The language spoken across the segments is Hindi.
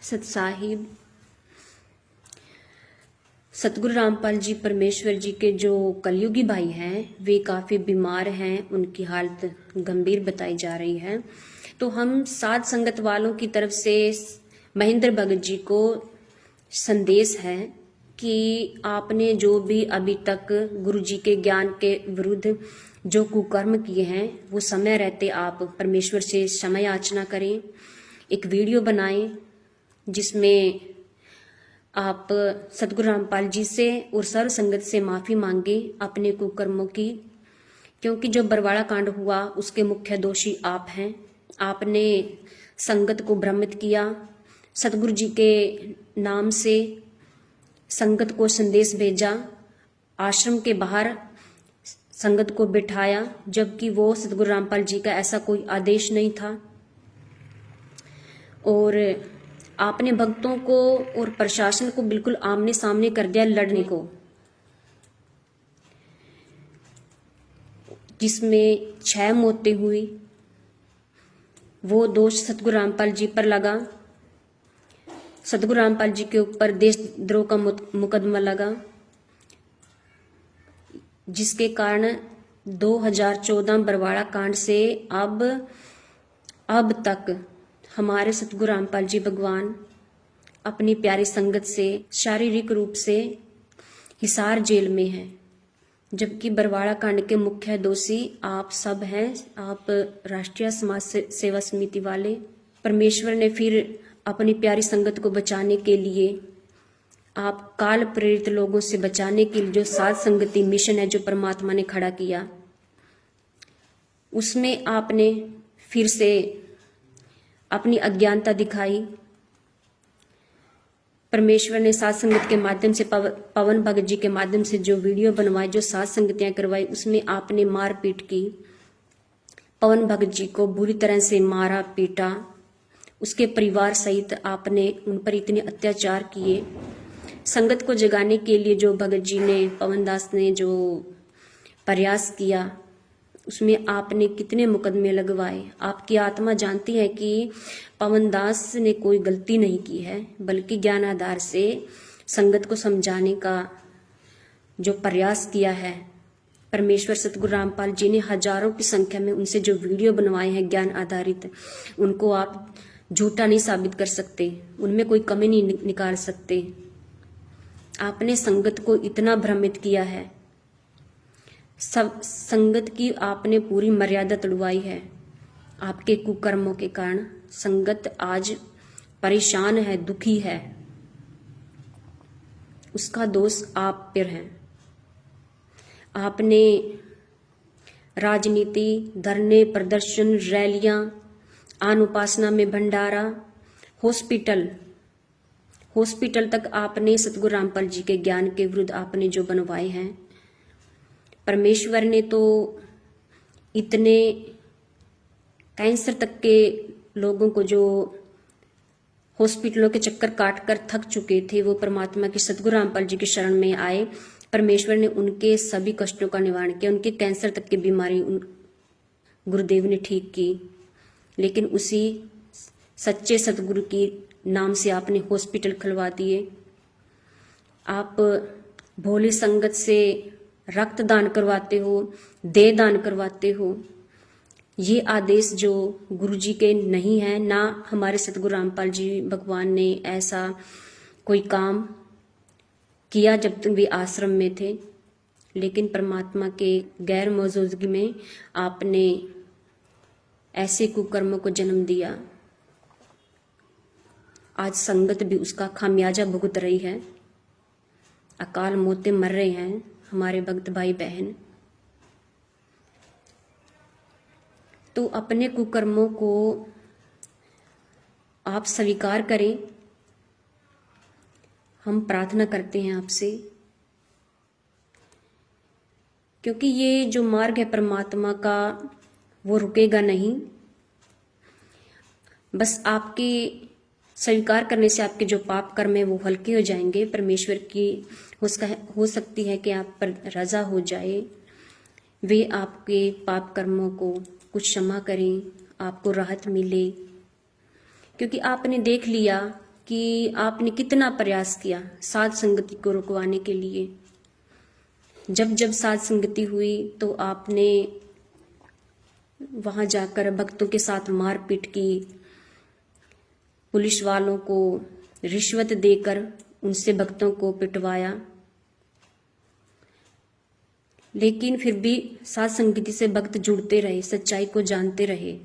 सत साहिब सतगुरु रामपाल जी परमेश्वर जी के जो कलयुगी भाई हैं वे काफ़ी बीमार हैं, उनकी हालत गंभीर बताई जा रही है। तो हम साध संगत वालों की तरफ से महेंद्र भगत जी को संदेश है कि आपने जो भी अभी तक गुरु जी के ज्ञान के विरुद्ध जो कुकर्म किए हैं वो समय रहते आप परमेश्वर से क्षमा याचना करें। एक वीडियो बनाएं जिसमें आप सतगुरु रामपाल जी से और सर्व संगत से माफ़ी मांगे अपने कुकर्मों की, क्योंकि जो बरवाड़ा कांड हुआ उसके मुख्य दोषी आप हैं। आपने संगत को भ्रमित किया, सतगुरु जी के नाम से संगत को संदेश भेजा, आश्रम के बाहर संगत को बिठाया, जबकि वो सतगुरु रामपाल जी का ऐसा कोई आदेश नहीं था। और आपने भक्तों को और प्रशासन को बिल्कुल आमने सामने कर दिया लड़ने को, जिसमें 6 मौतें हुई। वो दोष सतगुरु रामपाल जी पर लगा। सतगुरु रामपाल जी के ऊपर देशद्रोह का मुकदमा लगा, जिसके कारण 2014 बरवाड़ा कांड से अब तक हमारे सतगुरु रामपाल जी भगवान अपनी प्यारी संगत से शारीरिक रूप से हिसार जेल में हैं, जबकि बरवाड़ा कांड के मुख्य दोषी आप सब हैं, आप राष्ट्रीय समाज सेवा समिति वाले। परमेश्वर ने फिर अपनी प्यारी संगत को बचाने के लिए, आप काल प्रेरित लोगों से बचाने के लिए जो साध संगति मिशन है जो परमात्मा ने खड़ा किया, उसमें आपने फिर से अपनी अज्ञानता दिखाई। परमेश्वर ने साध संगत के माध्यम से पवन भगत जी के माध्यम से जो वीडियो बनवाए, जो साध संगतियां करवाई, उसमें आपने मारपीट की। पवन भगत जी को बुरी तरह से मारा पीटा, उसके परिवार सहित आपने उन पर इतने अत्याचार किए। संगत को जगाने के लिए जो भगत जी ने, पवन दास ने जो प्रयास किया, उसमें आपने कितने मुकदमे लगवाए। आपकी आत्मा जानती है कि पवन दास ने कोई गलती नहीं की है, बल्कि ज्ञान आधार से संगत को समझाने का जो प्रयास किया है। परमेश्वर सतगुरु रामपाल जी ने हजारों की संख्या में उनसे जो वीडियो बनवाए हैं ज्ञान आधारित, उनको आप झूठा नहीं साबित कर सकते, उनमें कोई कमी नहीं निकाल सकते। आपने संगत को इतना भ्रमित किया है, सब संगत की आपने पूरी मर्यादा तोड़वाई है। आपके कुकर्मों के कारण संगत आज परेशान है, दुखी है। उसका दोष आप पर है। आपने राजनीति, धरने, प्रदर्शन, रैलियां, आन उपासना में भंडारा, हॉस्पिटल तक आपने सतगुरु रामपाल जी के ज्ञान के विरुद्ध आपने जो बनवाए हैं। परमेश्वर ने तो इतने कैंसर तक के लोगों को जो हॉस्पिटलों के चक्कर काटकर थक चुके थे, वो परमात्मा के सतगुरु रामपाल जी की शरण में आए। परमेश्वर ने उनके सभी कष्टों का निवारण किया, उनके कैंसर तक की बीमारी गुरुदेव ने ठीक की। लेकिन उसी सच्चे सतगुरु की नाम से आपने हॉस्पिटल खुलवा दिए। आप भोली संगत से रक्त दान करवाते हो, देह दान करवाते हो। ये आदेश जो गुरु जी के नहीं है, ना हमारे सतगुरु रामपाल जी भगवान ने ऐसा कोई काम किया जब तक वे आश्रम में थे। लेकिन परमात्मा के गैर मौजूदगी में आपने ऐसे कुकर्मों को जन्म दिया। आज संगत भी उसका खामियाजा भुगत रही है। अकाल मौतें मर रहे हैं हमारे भक्त भाई बहन। तो अपने कुकर्मों को आप स्वीकार करें। हम प्रार्थना करते हैं आपसे, क्योंकि ये जो मार्ग है परमात्मा का वो रुकेगा नहीं। बस आपके स्वीकार करने से आपके जो पाप कर्म है वो हल्के हो जाएंगे। परमेश्वर की हो सकती है कि आप पर रजा हो जाए, वे आपके पाप कर्मों को कुछ क्षमा करें, आपको राहत मिले। क्योंकि आपने देख लिया कि आपने कितना प्रयास किया साध संगति को रुकवाने के लिए। जब जब साध संगति हुई तो आपने वहां जाकर भक्तों के साथ मारपीट की, पुलिस वालों को रिश्वत देकर उनसे भक्तों को पिटवाया, लेकिन फिर भी साध संगति से भक्त जुड़ते रहे, सच्चाई को जानते रहे।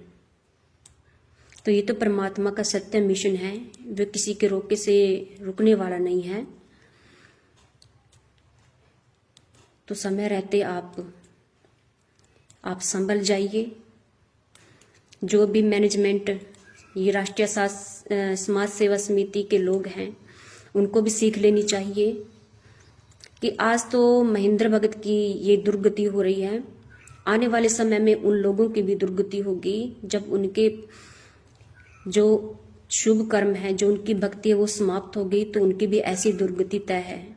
तो ये तो परमात्मा का सत्य मिशन है, जो किसी के रोके से रुकने वाला नहीं है। तो समय रहते आप संभल जाइए। जो भी मैनेजमेंट, ये राष्ट्रीय समाज सेवा समिति के लोग हैं, उनको भी सीख लेनी चाहिए कि आज तो महेंद्र भगत की ये दुर्गति हो रही है, आने वाले समय में उन लोगों की भी दुर्गति होगी जब उनके जो शुभ कर्म है, जो उनकी भक्ति है वो समाप्त हो गई, तो उनकी भी ऐसी दुर्गति तय है।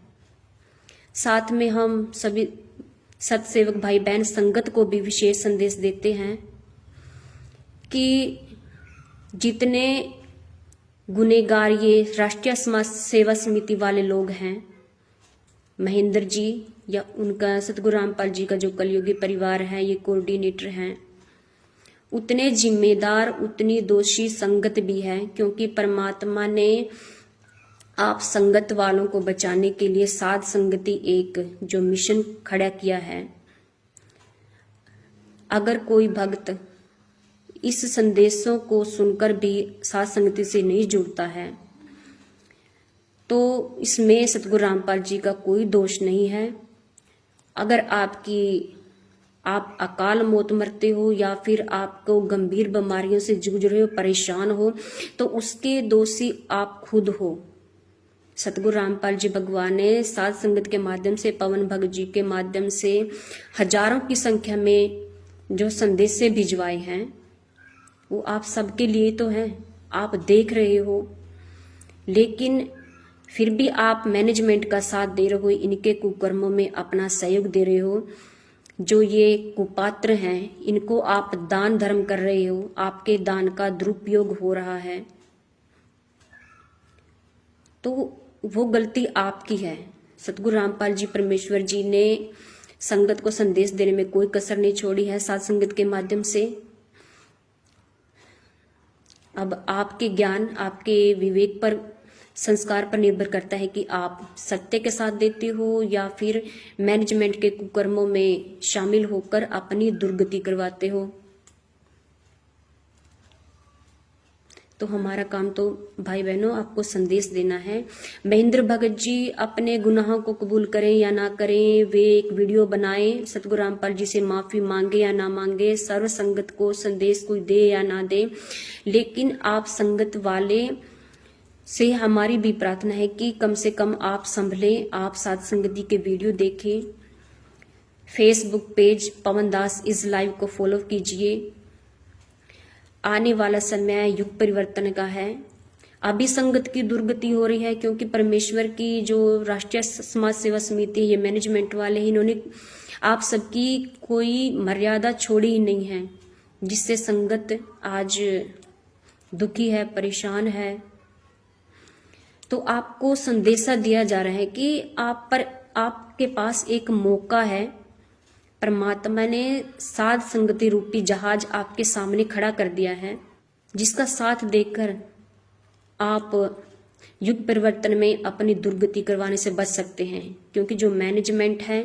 साथ में हम सभी सतसेवक भाई बहन संगत को भी विशेष संदेश देते हैं कि जितने गुनेगार ये राष्ट्रीय समाज सेवा समिति वाले लोग हैं, महेंद्र जी या उनका सतगुरु रामपाल जी का जो कलयुगी परिवार है, ये कोऑर्डिनेटर हैं, उतने जिम्मेदार, उतनी दोषी संगत भी है, क्योंकि परमात्मा ने आप संगत वालों को बचाने के लिए साध संगति एक जो मिशन खड़ा किया है। अगर कोई भक्त इस संदेशों को सुनकर भी साध संगति से नहीं जुड़ता है तो इसमें सतगुरु रामपाल जी का कोई दोष नहीं है। अगर आप अकाल मौत मरते हो या फिर आपको गंभीर बीमारियों से जूझ रहे हो, परेशान हो, तो उसके दोषी आप खुद हो। सतगुरु रामपाल जी भगवान ने साध संगत के माध्यम से, पवन भगत जी के माध्यम से हजारों की संख्या में जो संदेश भिजवाए हैं, वो आप सबके लिए तो हैं, आप देख रहे हो। लेकिन फिर भी आप मैनेजमेंट का साथ दे रहे हो, इनके कुकर्मों में अपना सहयोग दे रहे हो। जो ये कुपात्र हैं, इनको आप दान धर्म कर रहे हो, आपके दान का दुरुपयोग हो रहा है, तो वो गलती आपकी है। सतगुरु रामपाल जी परमेश्वर जी ने संगत को संदेश देने में कोई कसर नहीं छोड़ी है साध संगत के माध्यम से। अब आपके ज्ञान, आपके विवेक पर, संस्कार पर निर्भर करता है कि आप सत्य के साथ देते हो या फिर मैनेजमेंट के कुकर्मों में शामिल होकर अपनी दुर्गति करवाते हो। तो हमारा काम तो भाई बहनों आपको संदेश देना है। महेंद्र भगत जी अपने गुनाहों को कबूल करें या ना करें, वे एक वीडियो बनाएं, सतगुरु रामपाल जी से माफी मांगे या ना मांगे, सर्व संगत को संदेश कोई दे या ना दे, लेकिन आप संगत वाले से हमारी भी प्रार्थना है कि कम से कम आप संभलें, आप साध संगति के वीडियो देखें। Facebook page Pawan Das is live को फॉलो कीजिए। आने वाला समय युग परिवर्तन का है। अभी संगत की दुर्गति हो रही है क्योंकि परमेश्वर की जो राष्ट्रीय समाज सेवा समिति, ये मैनेजमेंट वाले, इन्होंने आप सबकी कोई मर्यादा छोड़ी ही नहीं है, जिससे संगत आज दुखी है, परेशान है। तो आपको संदेशा दिया जा रहा है कि आपके पास एक मौका है। परमात्मा ने साध संगति रूपी जहाज आपके सामने खड़ा कर दिया है, जिसका साथ देकर आप युग परिवर्तन में अपनी दुर्गति करवाने से बच सकते हैं। क्योंकि जो मैनेजमेंट है,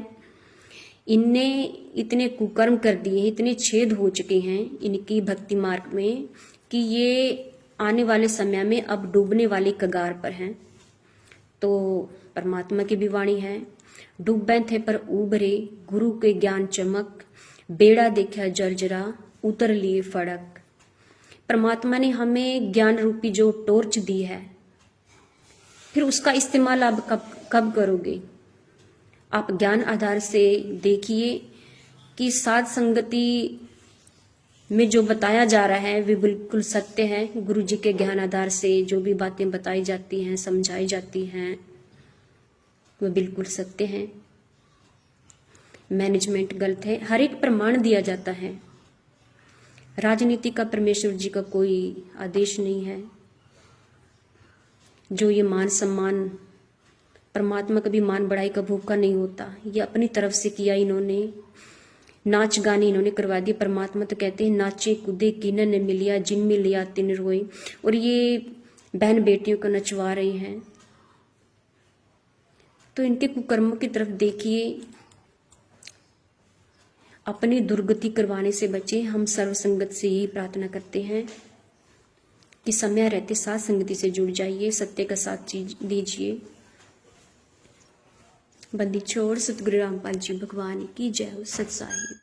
इनने इतने कुकर्म कर दिए हैं, इतने छेद हो चुके हैं इनकी भक्ति मार्ग में कि ये आने वाले समय में अब डूबने वाली कगार पर हैं। तो परमात्मा की भी वाणी है, डूबे थे पर उभरे, गुरु के ज्ञान चमक, बेड़ा देखा जर्जरा, उतर लिए फड़क। परमात्मा ने हमें ज्ञान रूपी जो टॉर्च दी है, फिर उसका इस्तेमाल आप कब करोगे? आप ज्ञान आधार से देखिए कि साध संगति में जो बताया जा रहा है वे बिल्कुल सत्य है। गुरु जी के ज्ञान आधार से जो भी बातें बताई जाती हैं, समझाई जाती हैं, वो बिल्कुल सत्य हैं। मैनेजमेंट गलत है, हर एक प्रमाण दिया जाता है। राजनीति का परमेश्वर जी का कोई आदेश नहीं है। जो ये मान सम्मान, परमात्मा कभी मान बढ़ाई का भूखा नहीं होता, ये अपनी तरफ से किया इन्होंने। नाच गाने इन्होंने करवा दिए। परमात्मा तो कहते हैं नाचे कूदे किन्नर ने मिलिया, जिन में लिया तिन रोए। और ये बहन बेटियों को नचवा रहे हैं। तो इनके कुकर्मों की तरफ देखिए, अपनी दुर्गति करवाने से बचे। हम सर्वसंगत से यही प्रार्थना करते हैं कि समय रहते साथ संगति से जुड़ जाइए, सत्य का साथ दीजिए। बंदी छोड़ सतगुरु रामपाल जी भगवान की जय हो। सत साहिब।